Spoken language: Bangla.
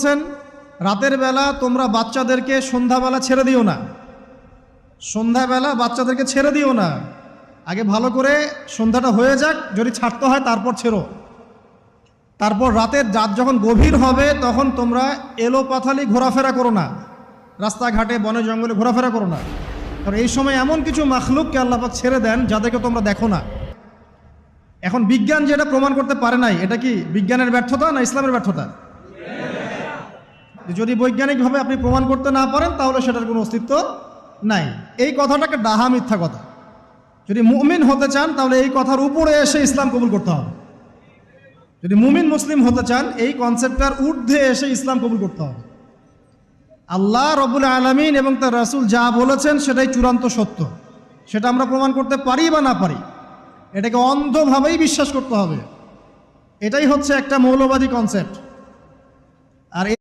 বলছেন রাতের বেলা তোমরা বাচ্চাদেরকে সন্ধ্যাবেলা ছেড়ে দিও না, সন্ধ্যাবেলা বাচ্চাদেরকে ছেড়ে দিও না, আগে ভালো করে সন্ধ্যাটা হয়ে যাক, যদি ছাড়তে হয় তারপর ছেড়ো। তারপর রাতের রাত যখন গভীর হবে তখন তোমরা এলোপাথালি ঘোরাফেরা করো না, রাস্তাঘাটে বনে জঙ্গলে ঘোরাফেরা করো না, কারণ এই সময় এমন কিছু মাখলুককে আল্লাহ পাক ছেড়ে দেন যাদেরকে তোমরা দেখো না। এখন বিজ্ঞান যেটা প্রমাণ করতে পারে নাই, এটা কি বিজ্ঞানের ব্যর্থতা না ইসলামের ব্যর্থতা? যদি বৈজ্ঞানিকভাবে আপনি প্রমাণ করতে না পারেন তাহলে সেটার কোনো অস্তিত্ব নাই। এই কথাটাকে ডাহা মিথ্যা কথা। যদি মুমিন হতে চান তাহলে এই কথার উপরে এসে ইসলাম কবুল করতে হবে। যদি মুমিন মুসলিম হতে চান এই কনসেপ্টটার ঊর্ধ্বে এসে ইসলাম কবুল করতে হবে। আল্লাহ রব্বুল আলামিন এবং তার রাসূল যা বলেছেন সেটাই চূড়ান্ত সত্য, সেটা আমরা প্রমাণ করতে পারি বা না পারি, এটাকে অন্ধভাবেই বিশ্বাস করতে হবে। এটাই হচ্ছে একটা মৌলবাদী কনসেপ্ট। আর